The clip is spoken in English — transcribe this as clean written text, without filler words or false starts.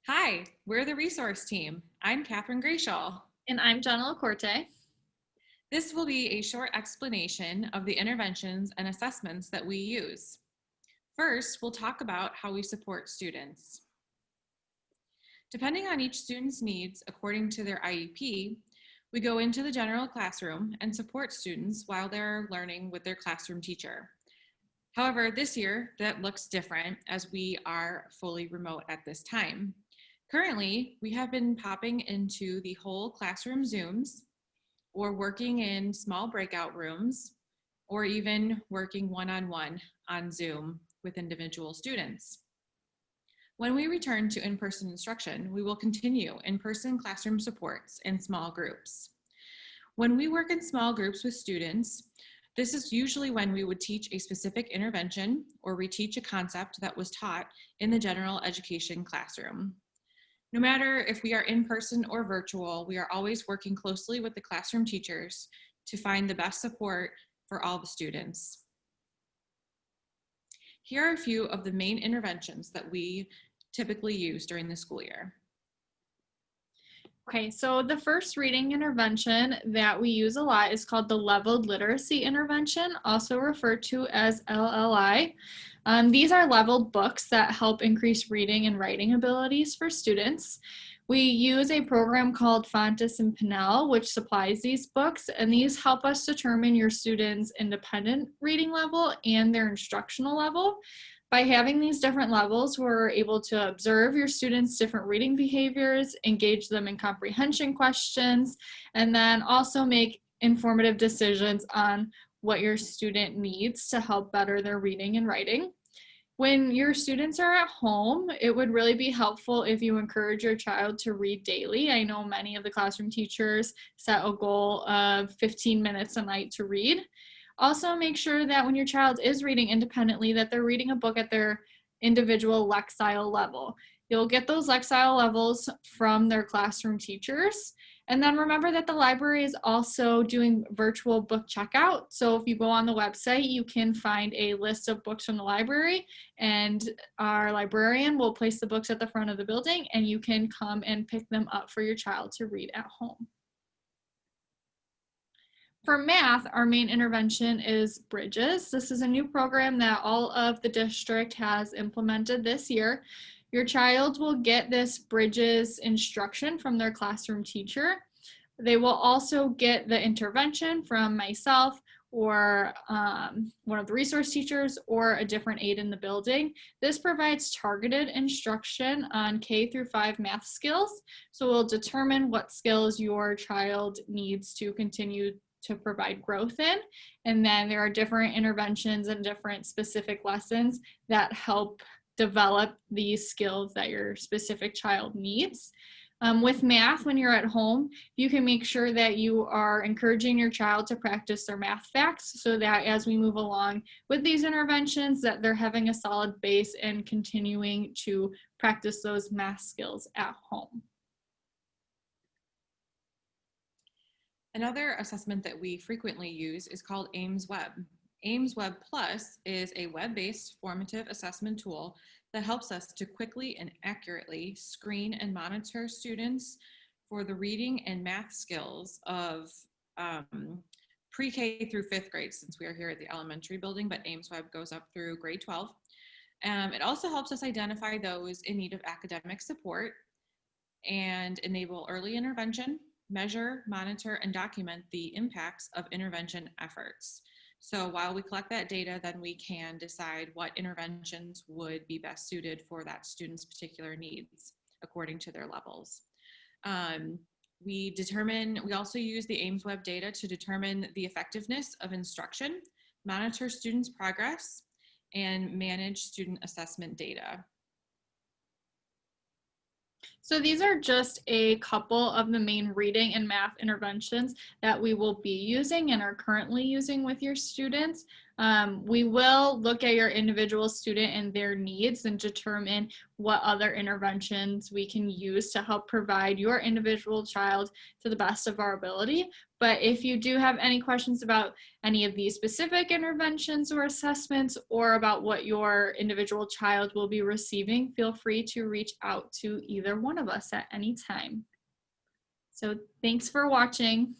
Hi, we're the resource team. I'm Catherine Grayshall. And I'm Jenna LaCorte. This will be a short explanation of the interventions and assessments that we use. First, we'll talk about how we support students. Depending on each student's needs according to their IEP, we go into the general classroom and support students while they're learning with their classroom teacher. However, this year that looks different as we are fully remote at this time. Currently, we have been popping into the whole classroom Zooms or working in small breakout rooms or even working one-on-one on Zoom with individual students. When we return to in-person instruction, we will continue in-person classroom supports in small groups. When we work in small groups with students, this is usually when we would teach a specific intervention or reteach a concept that was taught in the general education classroom. No matter if we are in person or virtual, we are always working closely with the classroom teachers to find the best support for all the students. Here are a few of the main interventions that we typically use during the school year. Okay, so the first reading intervention that we use a lot is called the Leveled Literacy Intervention, also referred to as LLI. These are leveled books that help increase reading and writing abilities for students. We use a program called Fontes and Pinnell, which supplies these books, and these help us determine your students' independent reading level and their instructional level. By having these different levels, we're able to observe your students' different reading behaviors, engage them in comprehension questions, and then also make informative decisions on what your student needs to help better their reading and writing. When your students are at home, it would really be helpful if you encourage your child to read daily. I know many of the classroom teachers set a goal of 15 minutes a night to read. Also, make sure that when your child is reading independently, that they're reading a book at their individual Lexile level. You'll get those Lexile levels from their classroom teachers. And then remember that the library is also doing virtual book checkout. So if you go on the website, you can find a list of books from the library, and our librarian will place the books at the front of the building, and you can come and pick them up for your child to read at home. For math, our main intervention is Bridges. This is a new program that all of the district has implemented this year. Your child will get this Bridges instruction from their classroom teacher. They will also get the intervention from myself or one of the resource teachers or a different aide in the building. This provides targeted instruction on K through 5 math skills. So we'll determine what skills your child needs to continue to provide growth in. And then there are different interventions and different specific lessons that help develop these skills that your specific child needs. With math, when you're at home, you can make sure that you are encouraging your child to practice their math facts so that as we move along with these interventions, that they're having a solid base and continuing to practice those math skills at home. Another assessment that we frequently use is called Ames Web. Ames Web Plus is a web-based formative assessment tool that helps us to quickly and accurately screen and monitor students for the reading and math skills of pre-K through 5th grade, since we are here at the elementary building, but Ames Web goes up through grade 12. It also helps us identify those in need of academic support and enable early intervention, measure, monitor, and document the impacts of intervention efforts. So while we collect that data, then we can decide what interventions would be best suited for that student's particular needs according to their levels. We also use the Ames Web data to determine the effectiveness of instruction, monitor students' progress, and manage student assessment data. So these are just a couple of the main reading and math interventions that we will be using and are currently using with your students. We will look at your individual student and their needs and determine what other interventions we can use to help provide your individual child to the best of our ability. But if you do have any questions about any of these specific interventions or assessments, or about what your individual child will be receiving, feel free to reach out to either one of us at any time. So thanks for watching.